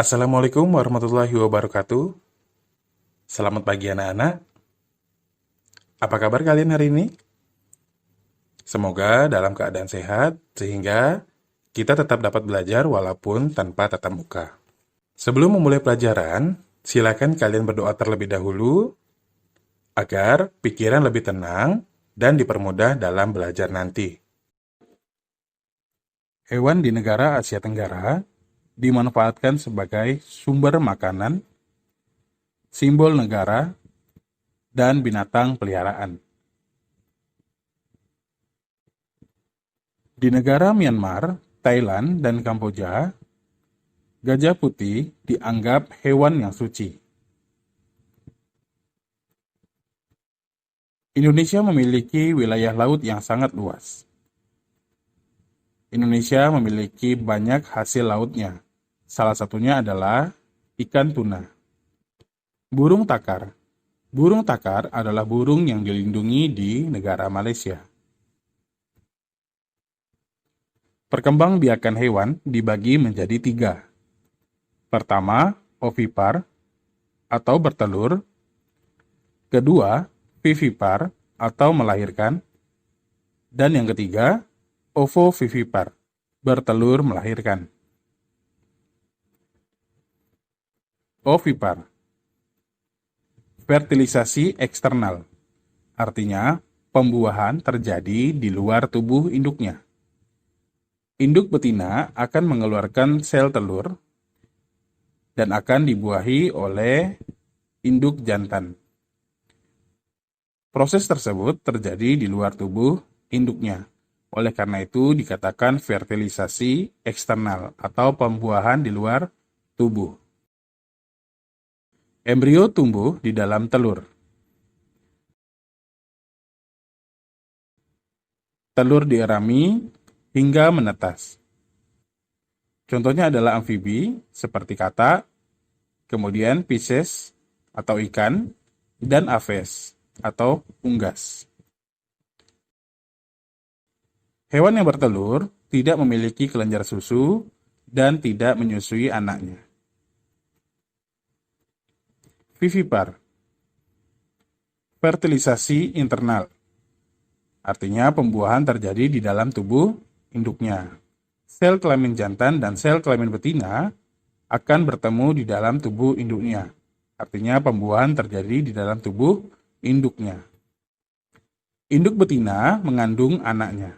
Assalamualaikum warahmatullahi wabarakatuh. Selamat pagi anak-anak. Apa kabar kalian hari ini? Semoga dalam keadaan sehat sehingga kita tetap dapat belajar walaupun tanpa tatap muka. Sebelum memulai pelajaran, silakan kalian berdoa terlebih dahulu agar pikiran lebih tenang dan dipermudah dalam belajar nanti. Hewan di negara Asia Tenggara dimanfaatkan sebagai sumber makanan, simbol negara, dan binatang peliharaan. Di negara Myanmar, Thailand, dan Kamboja, gajah putih dianggap hewan yang suci. Indonesia memiliki wilayah laut yang sangat luas. Indonesia memiliki banyak hasil lautnya. Salah satunya adalah ikan tuna. Burung takar. Burung takar adalah burung yang dilindungi di negara Malaysia. Perkembangbiakan hewan dibagi menjadi 3. Pertama, ovipar atau bertelur. Kedua, vivipar atau melahirkan. Dan yang ketiga, ovovivipar, bertelur melahirkan. Ovipar, fertilisasi eksternal, artinya pembuahan terjadi di luar tubuh induknya. Induk betina akan mengeluarkan sel telur dan akan dibuahi oleh induk jantan. Proses tersebut terjadi di luar tubuh induknya. Oleh karena itu dikatakan fertilisasi eksternal atau pembuahan di luar tubuh. Embrio tumbuh di dalam telur. Telur dierami hingga menetas. Contohnya adalah amfibi seperti katak, kemudian Pisces atau ikan, dan aves atau unggas. Hewan yang bertelur tidak memiliki kelenjar susu dan tidak menyusui anaknya. Vivipar, fertilisasi internal, artinya pembuahan terjadi di dalam tubuh induknya. Sel kelamin jantan dan sel kelamin betina akan bertemu di dalam tubuh induknya, artinya pembuahan terjadi di dalam tubuh induknya. Induk betina mengandung anaknya.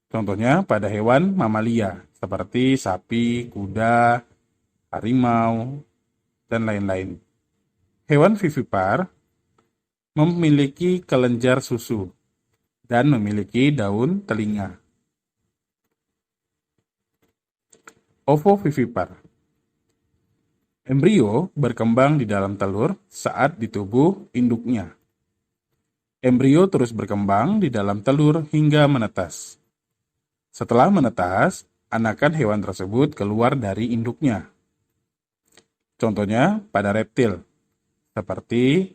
Contohnya pada hewan mamalia, seperti sapi, kuda, harimau, dan lain-lain. Hewan vivipar memiliki kelenjar susu dan memiliki daun telinga. Ovovivipar. Embrio berkembang di dalam telur saat di tubuh induknya. Embrio terus berkembang di dalam telur hingga menetas. Setelah menetas, anakan hewan tersebut keluar dari induknya. Contohnya pada reptil, seperti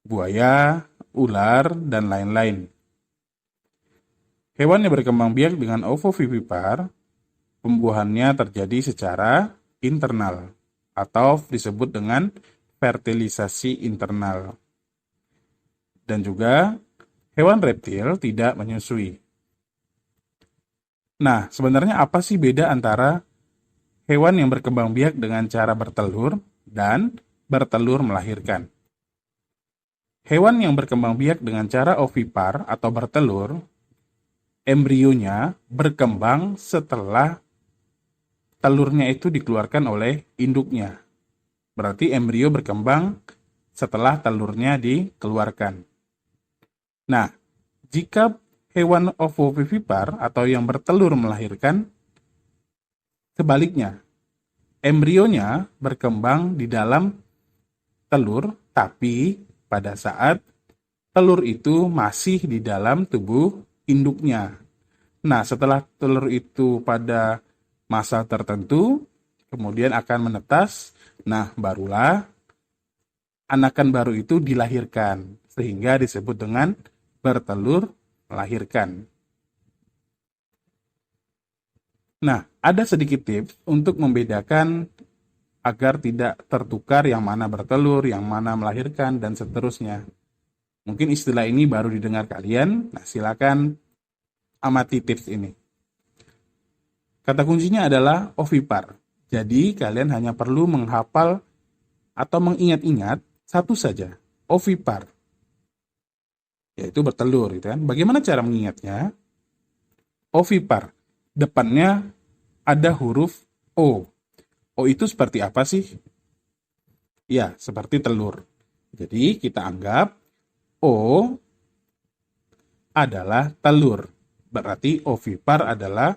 buaya, ular, dan lain-lain. Hewan yang berkembang biak dengan ovovivipar, pembuahannya terjadi secara internal, atau disebut dengan fertilisasi internal. Dan juga, hewan reptil tidak menyusui. Nah, sebenarnya apa sih beda antara hewan yang berkembang biak dengan cara bertelur dan bertelur melahirkan? Hewan yang berkembang biak dengan cara ovipar atau bertelur, embrionya berkembang setelah telurnya itu dikeluarkan oleh induknya. Berarti embrio berkembang setelah telurnya dikeluarkan. Nah, jika hewan ovovivipar atau yang bertelur melahirkan, sebaliknya, embrionya berkembang di dalam telur, tapi pada saat telur itu masih di dalam tubuh induknya. Nah, setelah telur itu pada masa tertentu, kemudian akan menetas, nah barulah anakan baru itu dilahirkan, sehingga disebut dengan bertelur melahirkan. Nah, ada sedikit tips untuk membedakan agar tidak tertukar yang mana bertelur, yang mana melahirkan, dan seterusnya. Mungkin istilah ini baru didengar kalian, nah silakan amati tips ini. Kata kuncinya adalah ovipar. Jadi, kalian hanya perlu menghafal atau mengingat-ingat satu saja, ovipar, yaitu bertelur, gitu kan. Bagaimana cara mengingatnya? Ovipar, depannya ada huruf O. O itu seperti apa sih? Ya, seperti telur. Jadi, kita anggap O adalah telur. Berarti ovipar adalah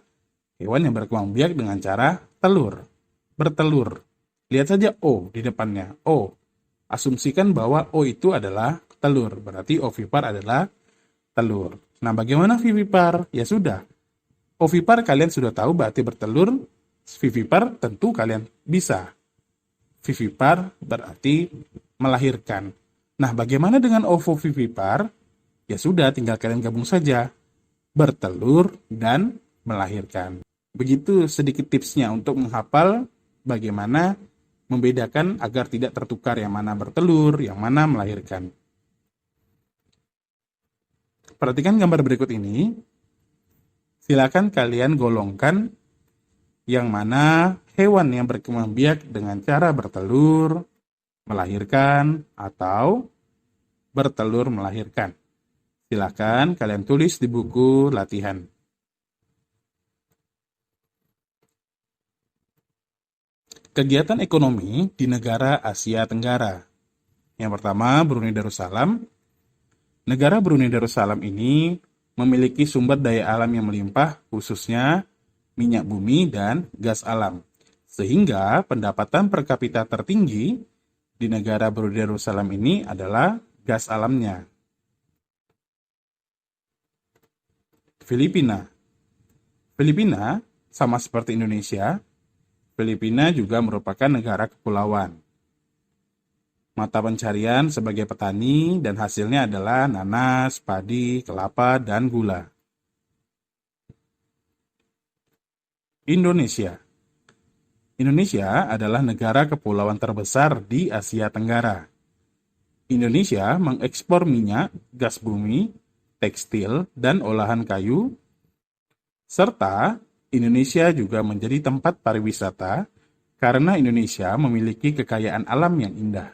hewan yang berkembang biak dengan cara telur. Bertelur. Lihat saja O di depannya. O. Asumsikan bahwa O itu adalah telur. Berarti ovipar adalah telur. Nah, bagaimana vivipar? Ya sudah. Ovipar kalian sudah tahu berarti bertelur. Vivipar tentu kalian bisa. Vivipar berarti melahirkan. Nah, bagaimana dengan ovovivipar? Ya sudah, tinggal kalian gabung saja. Bertelur dan melahirkan. Begitu sedikit tipsnya untuk menghafal bagaimana membedakan agar tidak tertukar yang mana bertelur, yang mana melahirkan. Perhatikan gambar berikut ini. Silakan kalian golongkan yang mana hewan yang berkembang biak dengan cara bertelur, melahirkan, atau bertelur melahirkan. Silakan kalian tulis di buku latihan. Kegiatan ekonomi di negara Asia Tenggara. Yang pertama, Brunei Darussalam. Negara Brunei Darussalam ini memiliki sumber daya alam yang melimpah, khususnya minyak bumi dan gas alam. Sehingga pendapatan per kapita tertinggi di negara Brunei Darussalam ini adalah gas alamnya. Filipina. Filipina sama seperti Indonesia, Filipina juga merupakan negara kepulauan. Mata pencarian sebagai petani dan hasilnya adalah nanas, padi, kelapa, dan gula. Indonesia. Indonesia adalah negara kepulauan terbesar di Asia Tenggara. Indonesia mengekspor minyak, gas bumi, tekstil, dan olahan kayu, serta Indonesia juga menjadi tempat pariwisata karena Indonesia memiliki kekayaan alam yang indah.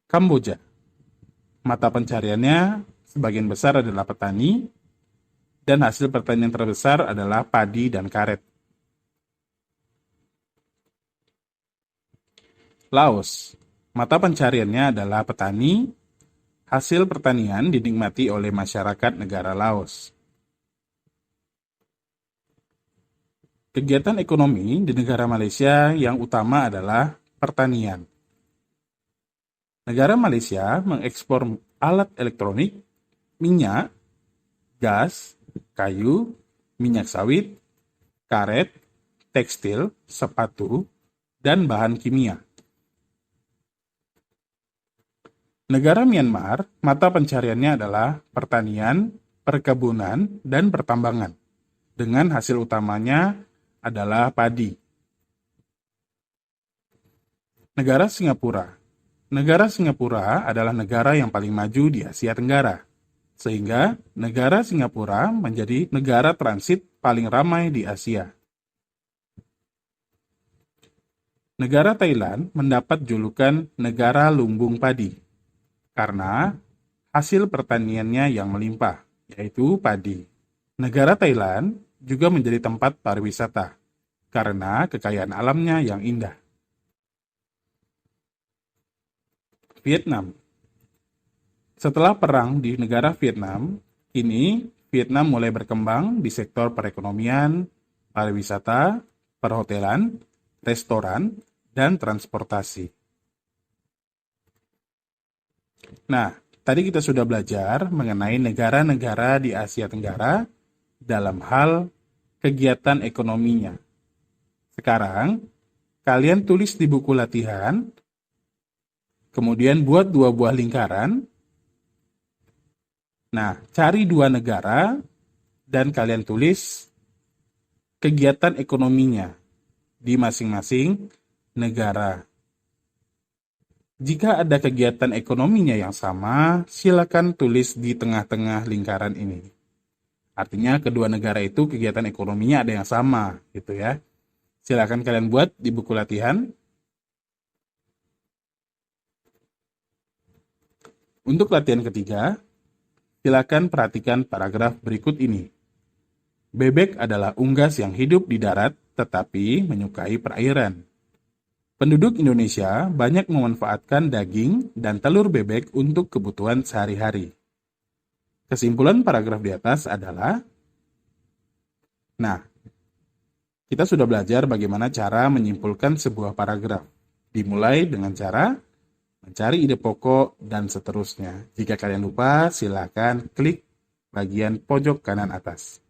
Kamboja. Mata pencariannya sebagian besar adalah petani, dan hasil pertanian terbesar adalah padi dan karet. Laos. Mata pencariannya adalah petani, hasil pertanian dinikmati oleh masyarakat negara Laos. Kegiatan ekonomi di negara Malaysia yang utama adalah pertanian. Negara Malaysia mengekspor alat elektronik, minyak, gas, kayu, minyak sawit, karet, tekstil, sepatu, dan bahan kimia. Negara Myanmar, mata pencariannya adalah pertanian, perkebunan, dan pertambangan, dengan hasil utamanya adalah padi. Negara Singapura. Negara Singapura adalah negara yang paling maju di Asia Tenggara, sehingga negara Singapura menjadi negara transit paling ramai di Asia. Negara Thailand mendapat julukan negara lumbung padi, karena hasil pertaniannya yang melimpah, yaitu padi. Negara Thailand juga menjadi tempat pariwisata, karena kekayaan alamnya yang indah. Vietnam. Setelah perang di negara Vietnam, kini Vietnam mulai berkembang di sektor perekonomian, pariwisata, perhotelan, restoran, dan transportasi. Nah, tadi kita sudah belajar mengenai negara-negara di Asia Tenggara dalam hal kegiatan ekonominya. Sekarang, kalian tulis di buku latihan, kemudian buat 2 buah lingkaran. Nah, cari 2 negara dan kalian tulis kegiatan ekonominya di masing-masing negara. Jika ada kegiatan ekonominya yang sama, silakan tulis di tengah-tengah lingkaran ini. Artinya kedua negara itu kegiatan ekonominya ada yang sama, gitu ya. Silakan kalian buat di buku latihan. Untuk latihan ketiga, silakan perhatikan paragraf berikut ini. Bebek adalah unggas yang hidup di darat tetapi menyukai perairan. Penduduk Indonesia banyak memanfaatkan daging dan telur bebek untuk kebutuhan sehari-hari. Kesimpulan paragraf di atas adalah, kita sudah belajar bagaimana cara menyimpulkan sebuah paragraf. Dimulai dengan cara mencari ide pokok, dan seterusnya. Jika kalian lupa, silakan klik bagian pojok kanan atas.